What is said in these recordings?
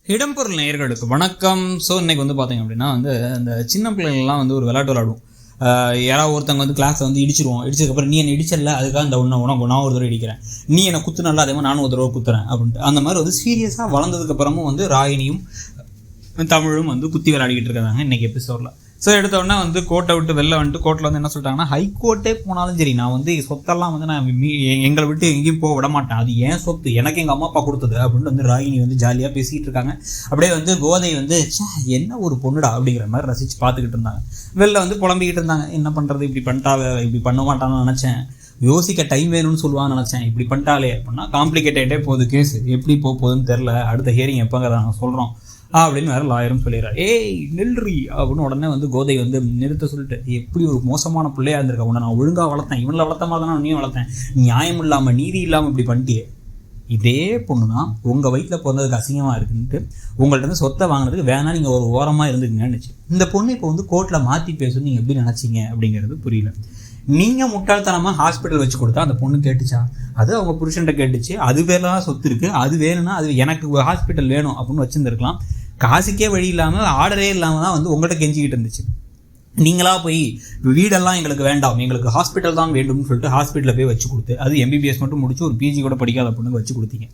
இடம்பொருள் நேயர்களுக்கு வணக்கம். ஸோ இன்னைக்கு வந்து பார்த்தீங்க அப்படின்னா அந்த சின்ன பிள்ளைங்கள்லாம் ஒரு விளையாட்டு விளையாடுவோம். யாராவது ஒருத்தவங்க கிளாஸை இடிச்சிருவோம். இடிச்சதுக்கப்புறம் நீ என்னை இடிச்சல, அதுக்காக இந்த உனக்கு நான் ஒரு தடவை இடிக்கிறேன், நீ என்னை குத்துனல, அதே மாதிரி நானும் ஒரு தடவை குத்துறேன் அப்படின்ட்டு அந்த மாதிரி சீரியஸாக வளர்ந்ததுக்கப்புறமும் ராகினியும் தமிழும் குத்தி விளையாடிக்கிட்டு இருக்காங்க இன்னைக்கு எபிசோடில். ஸோ எடுத்த உடனே கோட்டை விட்டு வெளில கோர்ட்டில் என்ன சொல்லிட்டாங்கன்னா, ஹைகோர்ட்டே போனாலும் சரி, நான் சொத்தெல்லாம் நான் எங்களை விட்டு எங்கேயும் போக விட மாட்டேன், அது ஏன் சொத்து, எனக்கு எங்கள் அம்மா அப்பா கொடுத்தது அப்படின்னு ராகினி ஜாலியாக பேசிக்கிட்டு இருக்காங்க. அப்படியே கோதை என்ன ஒரு பொண்ணுடா அப்படிங்கிற மாதிரி ரசித்து பார்த்துக்கிட்டு இருந்தாங்க. வெளில புலம்பிக்கிட்டு இருந்தாங்க, என்ன பண்ணுறது, இப்படி பண்ணிட்டாவே, இப்படி பண்ண மாட்டான்னு நினச்சேன், யோசிக்க டைம் வேணும்னு சொல்லுவான்னு நினச்சேன், இப்படி பண்ணிட்டாலே அப்படின்னா காம்ப்ளிகேட் ஆகிட்டே போகுது கேஸு, எப்படி போகுதுன்னு தெரில, அடுத்த ஹியரிங் எப்போங்க நாங்கள் சொல்கிறோம் அப்படின்னு வேறு லாயரும் சொல்லிடுறாரு. ஏய் நெல்றி அப்படின்னு உடனே கோதை நிறுத்த சொல்லிட்டு, எப்படி ஒரு மோசமான பிள்ளையா இருந்திருக்க, உன்னை நான் ஒழுங்காக வளர்த்தேன், இவனில் வளர்த்த மாதிரி தானே நீயும் வளர்த்தேன், நியாயம் இல்லாமல் நீதி இல்லாமல் இப்படி பண்ணிட்டியே, இதே பொண்ணு தான் உங்கள் வயிற்றில் பிறந்ததுக்கு அசிங்கமாக இருக்குன்ட்டு உங்கள்கிட்ட சொத்தை வாங்கினதுக்கு வேணா நீங்கள் ஒரு ஓரமாக இருந்துக்குங்கன்னு நினச்சி இந்த பொண்ணு இப்போ கோர்ட்டில் மாற்றி பேசணும்னு நீங்கள் எப்படி நினச்சிங்க அப்படிங்கிறது புரியல. நீங்கள் முட்டாள்தனமாக ஹாஸ்பிட்டல் வச்சு கொடுத்தா அந்த பொண்ணு கேட்டுச்சா? அது அவங்க புருஷன்ட்ட கேட்டுச்சு, அது பேரெல்லாம் சொத்து இருக்குது, அது வேணும்னா அது எனக்கு ஹாஸ்பிட்டல் வேணும் அப்படின்னு வச்சுருந்துருக்கலாம். காசுக்கே வழி இல்லாமல் ஆர்டரே இல்லாமல் தான் உங்கள்கிட்ட கெஞ்சிக்கிட்டு இருந்துச்சு. நீங்களாக போய் வீடெல்லாம் எங்களுக்கு வேண்டாம், எங்களுக்கு ஹாஸ்பிட்டல் தான் வேண்டும்னு சொல்லிட்டு ஹாஸ்பிட்டலில் போய் வச்சு கொடுத்து, அது எம்பிபிஎஸ் மட்டும் முடிச்சு ஒரு பிஜி கூட படிக்காத பொண்ணுக்கு வச்சு கொடுத்தீங்க.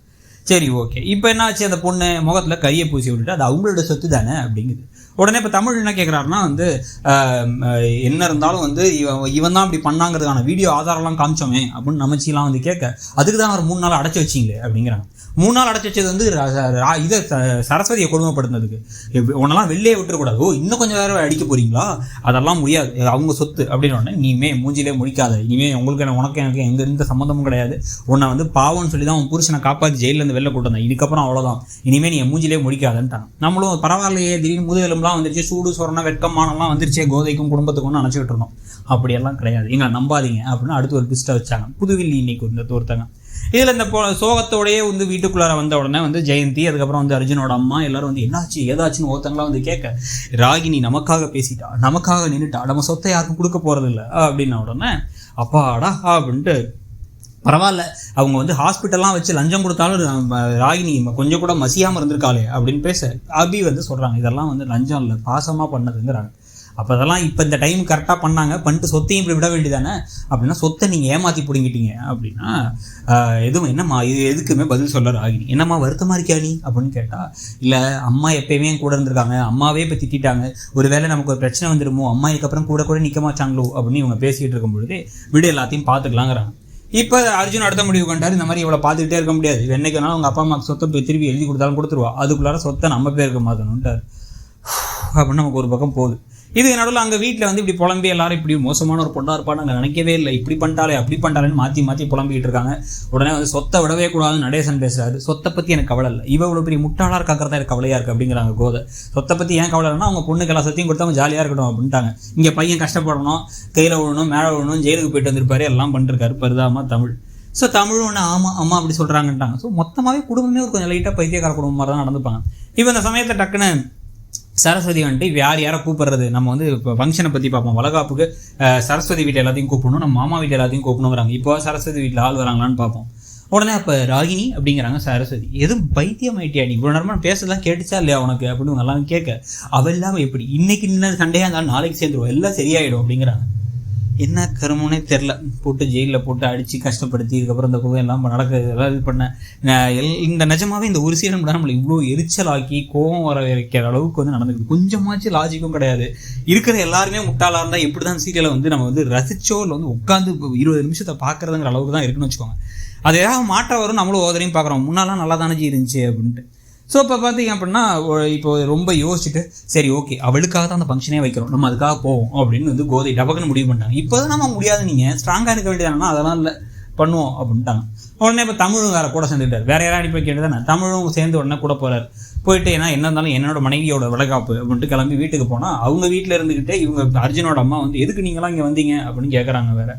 சரி ஓகே, இப்போ என்ன ஆச்சு, அந்த பொண்ணு முகத்தில் கையை பூசி விட்டுட்டு அது அவங்களோட சொத்து தானே அப்படிங்குது. உடனே இப்போ தமிழ் என்ன கேட்குறாருன்னா, என்ன இருந்தாலும் இவன் தான் இப்படி பண்ணாங்கிறதுக்கான வீடியோ ஆதாரம்லாம் காமிச்சோமே அப்படின்னு நமச்சிலாம் கேட்க, அதுக்கு தான் அவர் 3 நாள் அடைச்சி வச்சிங்களே அப்படிங்கிறாங்க. 3 நாள் அடைச்சி வச்சது இதை சரஸ்வதியை கொடுமைப்படுத்தினதுக்கு, உன்னெல்லாம் வெளியே விட்டுறக்கூடாது, இன்னும் கொஞ்சம் வேறு அடிக்க போறீங்களா, அதெல்லாம் முடியாது, அவங்க சொத்து அப்படின்னு நீமே மூஞ்சிலே முடிக்காத, இனிமே உங்களுக்கு உனக்கு எனக்கு எந்த சம்மந்தமும் கிடையாது, உன்னை பாவம்னு சொல்லி தான் உன் புருஷனை காப்பாற்றி ஜெயிலேருந்து வெளில கூட்டு வந்தேன், இதுக்கப்புறம் அவ்வளோதான், இனிமேல் நீ மூஞ்சிலே முடிக்காதுன்ட்டாங்க. நம்மளும் பரவாயில்லையே, திடீர்னு முதுகெலும்புலாம் வந்துருச்சு, சூடு சொரணை வெட்கமானலாம் வந்துருச்சே கோதைக்கும் குடும்பத்துக்கும்னு நினச்சிக்கிட்டு இருந்தோம். அப்படியெல்லாம் கிடையாது, எங்களை நம்பாதீங்க அப்படின்னு அடுத்து ஒரு ட்விஸ்ட்டை வச்சாங்க. புதுவில்லி இன்னைக்கு ஒருத்தங்க இதில் இந்த சோகத்தோடையே வீட்டுக்குள்ளார வந்த உடனே ஜெயந்தி, அதுக்கப்புறம் அர்ஜுனோட அம்மா எல்லாரும் என்னாச்சு ஏதாச்சுன்னு ஒருத்தங்களாம் கேட்க, ராகினி நமக்காக பேசிட்டா, நமக்காக நின்றுட்டா, நம்ம சொத்தை யாருக்கும் கொடுக்க போகிறதில்ல அப்படின்ன உடனே அப்பாடா அப்படின்ட்டு பரவாயில்ல, அவங்க ஹாஸ்பிட்டல்லாம் வச்சு லஞ்சம் கொடுத்தாலும் ராகினி கொஞ்சம் கூட மசியாமல் இருந்திருக்காளே அப்படின்னு பேச அபி சொல்கிறாங்க, இதெல்லாம் லஞ்சம் இல்லை, பாசமாக பண்ணதுங்கிறாங்க. அப்போ அதெல்லாம் இப்போ இந்த டைம் கரெக்டாக பண்ணாங்க, பண்ணிட்டு சொத்தையும் இப்படி விட வேண்டியதானே அப்படின்னா, சொத்தை நீங்கள் ஏமாற்றி பிடிங்கிட்டீங்க அப்படின்னா எதுவும் என்னம்மா இது எதுக்குமே பதில் சொல்ல ராகினி. என்னம்மா வருத்தமாக இருக்கியா நீ அப்படின்னு கேட்டால், இல்லை அம்மா எப்பயுமே கூட இருந்திருக்காங்க, அம்மாவே இப்போ திட்டாங்க, ஒரு வேளை நமக்கு ஒரு பிரச்சனை வந்துடுமோ, அம்மா இதுக்கப்புறம் கூட நிற்க மாட்டாங்களோ அப்படின்னு இவங்க பேசிகிட்டு இருக்கும் பொழுது விடு எல்லாத்தையும் பார்த்துக்கலாங்கிறாங்க. இப்போ அர்ஜுன் அடுத்த முடிவு கண்டார், இந்த மாதிரி இவ்வளோ பார்த்துக்கிட்டே இருக்க முடியாது, என்னைக்கு வேணாலும் உங்கள் அப்பா அம்மாவுக்கு சொத்தை போய் திருப்பி எழுதி கொடுத்தாலும் கொடுத்துருவா, அதுக்குள்ளார சொத்தை நம்ம பேருக்கு மாற்றணுன்ட்டார் அப்படின்னு நமக்கு ஒரு பக்கம் போகுது. இது நடுவில் அங்கே வீட்டில் இப்படி புலம்பி எல்லாரும் இப்படி மோசமான ஒரு பொண்ணாக இருப்பான்னு நாங்கள் நினைக்கவே இல்லை, இப்படி பண்ணிட்டாலே அப்படி பண்ணிட்டாலேன்னு மாற்றி புலம்பிக்கிட்டு இருக்காங்க. உடனே சொத்தை விடவே கூடாதுன்னு நடேசன் பேசுறாரு. சொத்தை பற்றி எனக்கு கவலை இல்லை, இவ்வளோ பெரிய முட்டாளாக இருக்காக்கிறதா எனக்கு கவலையாக இருக்குது அப்படிங்கிறாங்க கோதை. சொத்தை பற்றி ஏன் கவலை இல்லைன்னா, அவங்க பொண்ணுக்கு எல்லா சொத்தையும் கொடுத்தவங்க ஜாலியாக இருக்கட்டும் அப்படின்ட்டாங்க. இங்கே பையன் கஷ்டப்படணும், கையில் விழணும், மேலே விழணும், ஜெயிலுக்கு போயிட்டு வந்திருப்பாரு, எல்லாம் பண்ணிருக்காரு பரிதாபமாக தமிழ். ஸோ தமிழ் ஒன்று ஆமாம் அம்மா அப்படி சொல்கிறாங்கன்ட்டாங்க. ஸோ மொத்தமாகவே குடும்பமே ஒரு கொஞ்சம் லைட்டாக பைத்தியக்கார குடும்பம் மாதிரி தான் நடந்துப்பாங்க. இப்போ இந்த சமயத்தில் டக்குன்னு சரஸ்வதி யாரை கூப்பிடுறது, நம்ம இப்போ ஃபங்க்ஷனை பற்றி பார்ப்போம். வளகாப்புக்கு சரஸ்வதி வீட்டை எல்லாத்தையும் கூப்பிடணும், நம்ம மாமா வீட்டை எல்லாத்தையும் கூப்பிடணுங்கிறாங்க. இப்போ சரஸ்வதி வீட்டில் ஆள் வராங்களான்னு பார்ப்போம். உடனே அப்போ ராகினி அப்படிங்கிறாங்க சரஸ்வதி, எதுவும் பைத்தியம் ஆயிட்டியா நீ, இவ்வளோ நேரமாக பேசலாம் கேட்டுச்சா இல்லையா உனக்கு அப்படின்னு நல்லா கேட்க, அவள் இல்லாமல் எப்படி இன்னைக்கு நின்று சண்டையாக இருந்தாலும் நாளைக்கு சேர்ந்துருவோம், எல்லாம் சரியாயிடும் அப்படிங்கிறாங்க. என்ன கருமனே தெரில, போட்டு ஜெயிலில் போட்டு அடித்து கஷ்டப்படுத்தி இதுக்கப்புறம் இந்த குகம் எல்லாம் எல்லாம் இது பண்ண இந்த நிஜமாவே இந்த ஒரு சீரன் கூட நம்மளை இவ்வளோ எரிச்சலாக்கி கோபம் வர வைக்கிற அளவுக்கு நடந்துக்குது. கொஞ்சமாச்சு லாஜிக்கும் கிடையாது. இருக்கிற எல்லாருமே முட்டாளாக இருந்தால் எப்படி தான் சீரியலை நம்ம ரசிச்சோ இல்லை உட்காந்து 20 நிமிஷத்தை பார்க்குறதுங்கிற அளவுக்கு தான் இருக்குன்னு வச்சுக்கோங்க. அது ஏதாவது மாற்றம் வரும், நம்மளும் ஓதரையும் பார்க்குறோம், முன்னாலாம் நல்லா தானே இருந்துச்சு அப்படின்ட்டு. ஸோ இப்போ பார்த்தீங்க அப்படின்னா, இப்போ ரொம்ப யோசிச்சுட்டு சரி ஓகே அவளுக்காக தான் அந்த ஃபங்க்ஷனே வைக்கிறோம், நம்ம அதுக்காக போவோம் அப்படின்னு கோதை டபக்குன்னு முடிவு பண்ணிட்டாங்க. இப்போ தான் நம்ம முடியாது, நீங்கள் ஸ்ட்ராங்காக இருக்க வேண்டியதானா, அதெல்லாம் இல்லை பண்ணுவோம் அப்படின்ட்டாங்க. உடனே இப்போ தமிழும் வேறு கூட சேர்ந்துட்டார், வேறு யாரும் அனுப்பி கேட்டு தானே தமிழும் சேர்ந்து உடனே கூட போகிறார். போயிட்டு என்ன இருந்தாலும் என்னோட மனைவியோட வளகாப்பு அப்படின்ட்டு கிளம்பி வீட்டுக்கு போனால், அவங்க வீட்டில் இருந்துக்கிட்டே இவங்க அர்ஜுனோட அம்மா எதுக்கு நீங்களாம் இங்கே வந்தீங்க அப்படின்னு கேட்குறாங்க. வேறு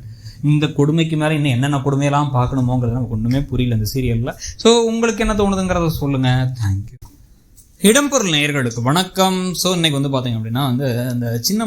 இந்த கொடுமைக்கு மேலே இன்னும் என்னென்ன கொடுமையெல்லாம் பார்க்கணுமோங்கிறது நமக்கு ஒன்றுமே புரியல இந்த சீரியலில். ஸோ உங்களுக்கு என்ன தோணுதுங்கிறத சொல்லுங்கள். தேங்க்யூ. இடம்பொருள் நேயர்களுக்கு வணக்கம். ஸோ இன்னைக்கு பார்த்தீங்க அப்படின்னா அந்த சின்ன